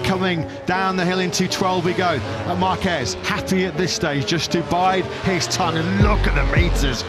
coming down the hill into 12 we go. Marquez happy at this stage just to bide his time, and look at the meters.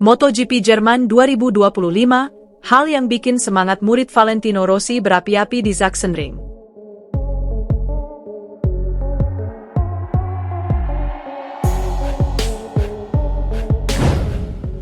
MotoGP Jerman 2025, hal yang bikin semangat murid Valentino Rossi berapi-api di Sachsenring.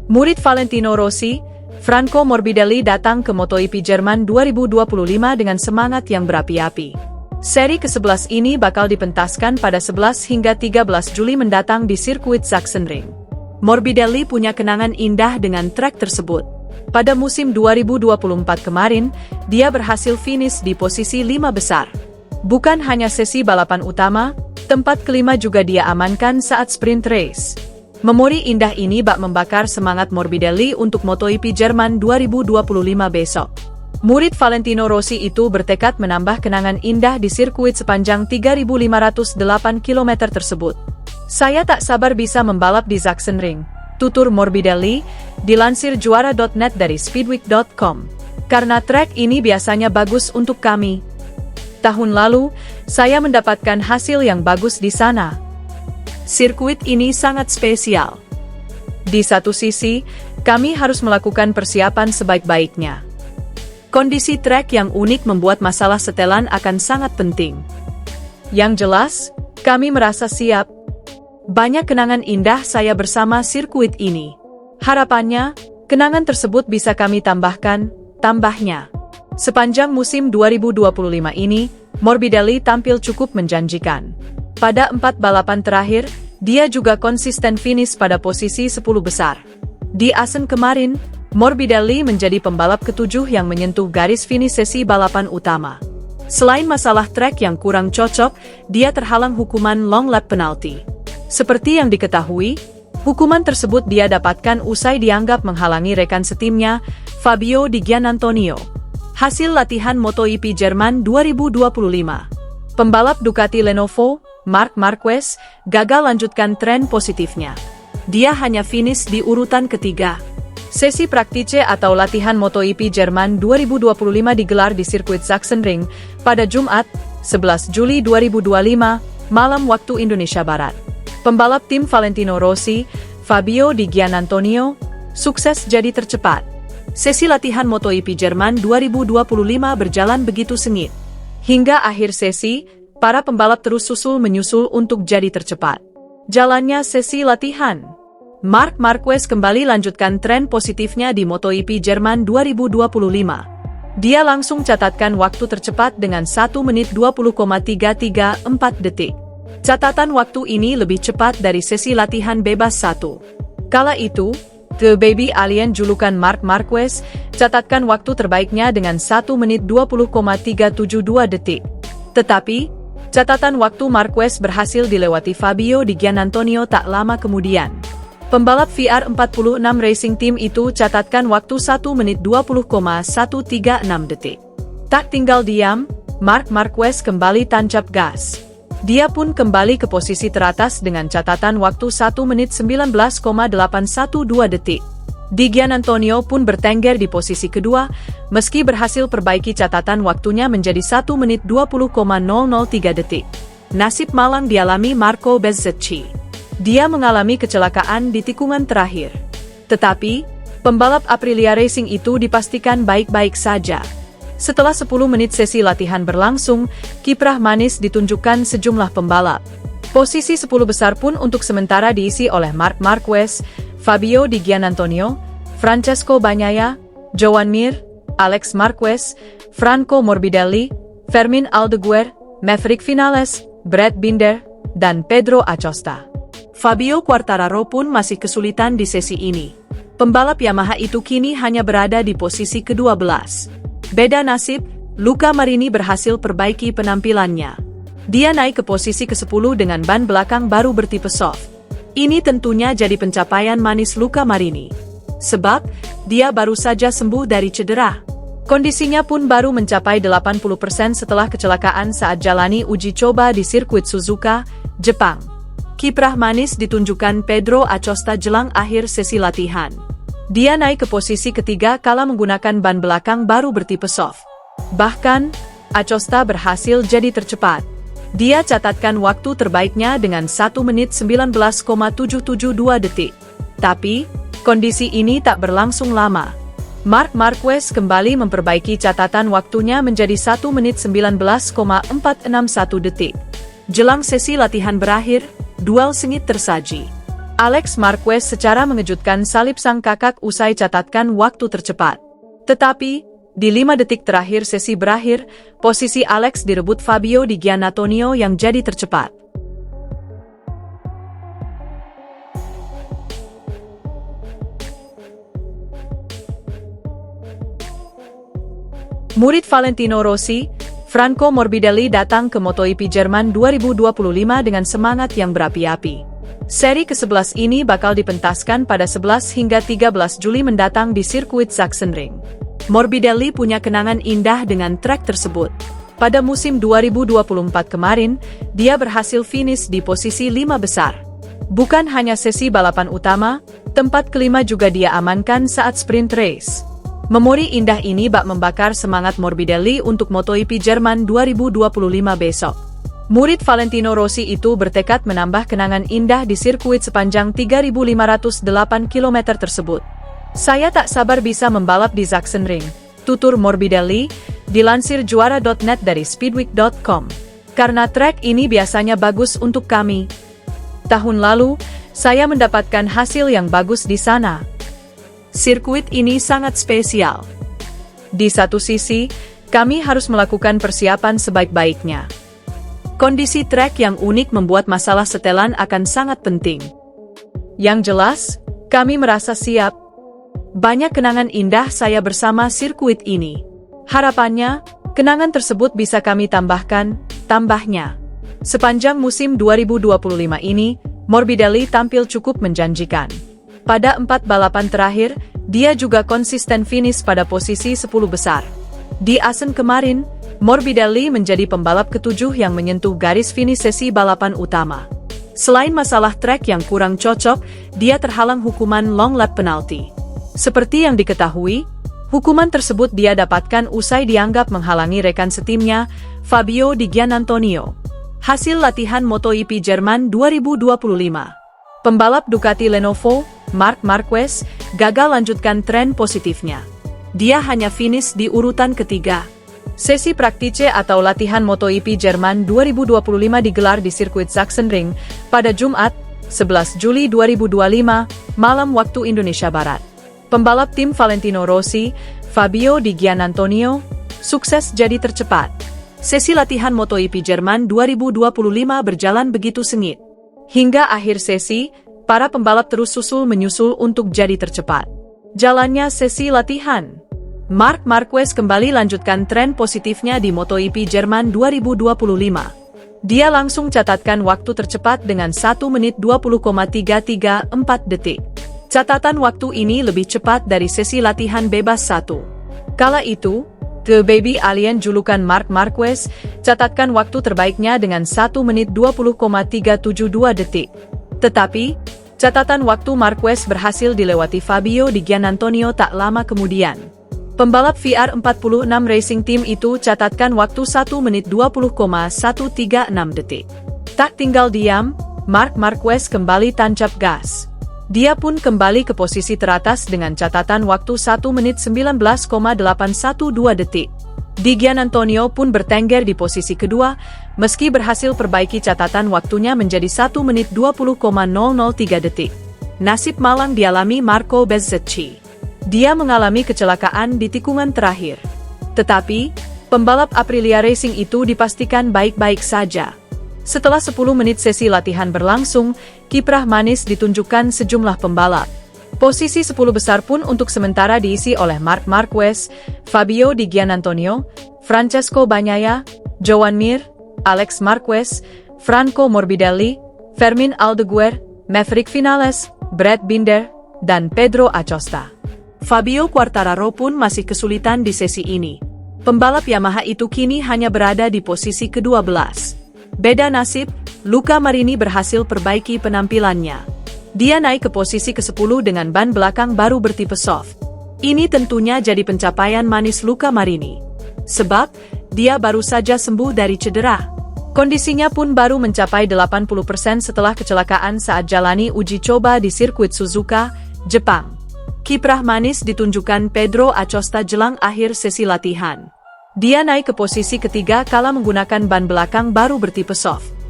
Murid Valentino Rossi, Franco Morbidelli datang ke MotoGP Jerman 2025 dengan semangat yang berapi-api. Seri ke-11 ini bakal dipentaskan pada 11 hingga 13 Juli mendatang di sirkuit Sachsenring. Morbidelli punya kenangan indah dengan trek tersebut. Pada musim 2024 kemarin, dia berhasil finish di posisi 5 besar. Bukan hanya sesi balapan utama, tempat kelima juga dia amankan saat sprint race. Memori indah ini bak membakar semangat Morbidelli untuk MotoGP Jerman 2025 besok. Murid Valentino Rossi itu bertekad menambah kenangan indah di sirkuit sepanjang 3.508 km tersebut. Saya tak sabar bisa membalap di Sachsenring, tutur Morbidelli, dilansir juara.net dari speedweek.com. Karena trek ini biasanya bagus untuk kami. Tahun lalu, saya mendapatkan hasil yang bagus di sana. Sirkuit ini sangat spesial. Di satu sisi, kami harus melakukan persiapan sebaik-baiknya. Kondisi trek yang unik membuat masalah setelan akan sangat penting. Yang jelas, kami merasa siap. Banyak kenangan indah saya bersama sirkuit ini. Harapannya, kenangan tersebut bisa kami tambahnya. Sepanjang musim 2025 ini, Morbidelli tampil cukup menjanjikan. Pada 4 balapan terakhir, dia juga konsisten finish pada posisi 10 besar. Di Assen kemarin, Morbidelli menjadi pembalap ke-7 yang menyentuh garis finish sesi balapan utama. Selain masalah trek yang kurang cocok, dia terhalang hukuman long lap penalti. Seperti yang diketahui, hukuman tersebut dia dapatkan usai dianggap menghalangi rekan setimnya, Fabio Di Giannantonio. Hasil latihan MotoGP Jerman 2025. Pembalap Ducati Lenovo, Marc Marquez, gagal lanjutkan tren positifnya. Dia hanya finish di urutan ketiga. Sesi praktice atau latihan MotoGP Jerman 2025 digelar di sirkuit Sachsenring pada Jumat, 11 Juli 2025, malam waktu Indonesia Barat. Pembalap tim Valentino Rossi, Fabio Di Giannantonio, sukses jadi tercepat. Sesi latihan MotoGP Jerman 2025 berjalan begitu sengit. Hingga akhir sesi, para pembalap terus menyusul untuk jadi tercepat. Jalannya sesi latihan. Marc Marquez kembali lanjutkan tren positifnya di MotoGP Jerman 2025. Dia langsung catatkan waktu tercepat dengan 1 menit 20,334 detik. Catatan waktu ini lebih cepat dari sesi latihan bebas 1. Kala itu, The Baby Alien julukan Marc Marquez, catatkan waktu terbaiknya dengan 1 menit 20,372 detik. Tetapi, catatan waktu Marquez berhasil dilewati Fabio Di Giannantonio tak lama kemudian. Pembalap VR46 Racing Team itu catatkan waktu 1 menit 20,136 detik. Tak tinggal diam, Marc Marquez kembali tancap gas. Dia pun kembali ke posisi teratas dengan catatan waktu 1 menit 19,812 detik. Di Giannantonio pun bertengger di posisi kedua, meski berhasil perbaiki catatan waktunya menjadi 1 menit 20,003 detik. Nasib malang dialami Marco Bezzecchi. Dia mengalami kecelakaan di tikungan terakhir. Tetapi, pembalap Aprilia Racing itu dipastikan baik-baik saja. Setelah 10 menit sesi latihan berlangsung, kiprah manis ditunjukkan sejumlah pembalap. Posisi 10 besar pun untuk sementara diisi oleh Marc Marquez, Fabio Di Giannantonio, Francesco Bagnaia, Joan Mir, Alex Marquez, Franco Morbidelli, Fermin Aldeguer, Maverick Vinales, Brad Binder, dan Pedro Acosta. Fabio Quartararo pun masih kesulitan di sesi ini. Pembalap Yamaha itu kini hanya berada di posisi ke-12. Beda nasib, Luca Marini berhasil perbaiki penampilannya. Dia naik ke posisi ke-10 dengan ban belakang baru bertipe soft. Ini tentunya jadi pencapaian manis Luca Marini. Sebab, dia baru saja sembuh dari cedera. Kondisinya pun baru mencapai 80% setelah kecelakaan saat jalani uji coba di sirkuit Suzuka, Jepang. kiprah manis ditunjukkan Pedro Acosta jelang akhir sesi latihan. Dia naik ke posisi ketiga kala menggunakan ban belakang baru bertipe soft. Bahkan, Acosta berhasil jadi tercepat. Dia catatkan waktu terbaiknya dengan 1 menit 19,772 detik. Tapi, kondisi ini tak berlangsung lama. Marc Marquez kembali memperbaiki catatan waktunya menjadi 1 menit 19,461 detik. Jelang sesi latihan berakhir, duel sengit tersaji. Alex Marquez secara mengejutkan salib sang kakak usai catatkan waktu tercepat. Tetapi, di 5 detik terakhir sesi berakhir, posisi Alex direbut Fabio Di Giannantonio yang jadi tercepat. Murid Valentino Rossi, Franco Morbidelli datang ke MotoGP Jerman 2025 dengan semangat yang berapi-api. Seri ke-11 ini bakal dipentaskan pada 11 hingga 13 Juli mendatang di sirkuit Sachsenring. Morbidelli punya kenangan indah dengan trek tersebut. Pada musim 2024 kemarin, dia berhasil finish di posisi 5 besar. Bukan hanya sesi balapan utama, tempat kelima juga dia amankan saat sprint race. Memori indah ini bak membakar semangat Morbidelli untuk MotoGP Jerman 2025 besok. Murid Valentino Rossi itu bertekad menambah kenangan indah di sirkuit sepanjang 3.508 km tersebut. Saya tak sabar bisa membalap di Sachsenring, tutur Morbidelli, dilansir juara.net dari speedweek.com. Karena trek ini biasanya bagus untuk kami. Tahun lalu, saya mendapatkan hasil yang bagus di sana. Sirkuit ini sangat spesial. Di satu sisi, kami harus melakukan persiapan sebaik-baiknya. Kondisi trek yang unik membuat masalah setelan akan sangat penting. Yang jelas, kami merasa siap. Banyak kenangan indah saya bersama sirkuit ini. Harapannya, kenangan tersebut bisa kami tambahnya. Sepanjang musim 2025 ini, Morbidelli tampil cukup menjanjikan. Pada 4 balapan terakhir, dia juga konsisten finish pada posisi 10 besar. Di Assen kemarin, Morbidelli menjadi pembalap ke-7 yang menyentuh garis finish sesi balapan utama. Selain masalah trek yang kurang cocok, dia terhalang hukuman long lap penalti. Seperti yang diketahui, hukuman tersebut dia dapatkan usai dianggap menghalangi rekan setimnya, Fabio Di Giannantonio. Hasil latihan MotoGP Jerman 2025. Pembalap Ducati Lenovo, Marc Marquez, gagal lanjutkan tren positifnya. Dia hanya finish di urutan ketiga. Sesi praktice atau latihan MotoGP Jerman 2025 digelar di sirkuit Sachsenring pada Jumat, 11 Juli 2025, malam waktu Indonesia Barat. Pembalap tim Valentino Rossi, Fabio Di Giannantonio, sukses jadi tercepat. Sesi latihan MotoGP Jerman 2025 berjalan begitu sengit. Hingga akhir sesi, para pembalap terus menyusul untuk jadi tercepat. Jalannya sesi latihan. Marc Marquez kembali lanjutkan tren positifnya di MotoGP Jerman 2025. Dia langsung catatkan waktu tercepat dengan 1 menit 20,334 detik. Catatan waktu ini lebih cepat dari sesi latihan bebas 1. Kala itu, The Baby Alien julukan Marc Marquez catatkan waktu terbaiknya dengan 1 menit 20,372 detik. Tetapi, catatan waktu Marquez berhasil dilewati Fabio Di Giannantonio tak lama kemudian. Pembalap VR46 Racing Team itu catatkan waktu 1 menit 20,136 detik. Tak tinggal diam, Marc Marquez kembali tancap gas. Dia pun kembali ke posisi teratas dengan catatan waktu 1 menit 19,812 detik. Di Giannantonio pun bertengger di posisi kedua, meski berhasil perbaiki catatan waktunya menjadi 1 menit 20,003 detik. Nasib malang dialami Marco Bezzecchi. Dia mengalami kecelakaan di tikungan terakhir. Tetapi, pembalap Aprilia Racing itu dipastikan baik-baik saja. Setelah 10 menit sesi latihan berlangsung, kiprah manis ditunjukkan sejumlah pembalap. Posisi 10 besar pun untuk sementara diisi oleh Marc Marquez, Fabio Di Giannantonio, Francesco Bagnaia, Joan Mir, Alex Marquez, Franco Morbidelli, Fermin Aldeguer, Maverick Vinales, Brad Binder, dan Pedro Acosta. Fabio Quartararo pun masih kesulitan di sesi ini. Pembalap Yamaha itu kini hanya berada di posisi ke-12. Beda nasib, Luca Marini berhasil perbaiki penampilannya. Dia naik ke posisi ke-10 dengan ban belakang baru bertipe soft. Ini tentunya jadi pencapaian manis Luca Marini. Sebab, dia baru saja sembuh dari cedera. Kondisinya pun baru mencapai 80% setelah kecelakaan saat jalani uji coba di sirkuit Suzuka, Jepang. Kiprah manis ditunjukkan Pedro Acosta jelang akhir sesi latihan. Dia naik ke posisi ketiga kala menggunakan ban belakang baru bertipe soft.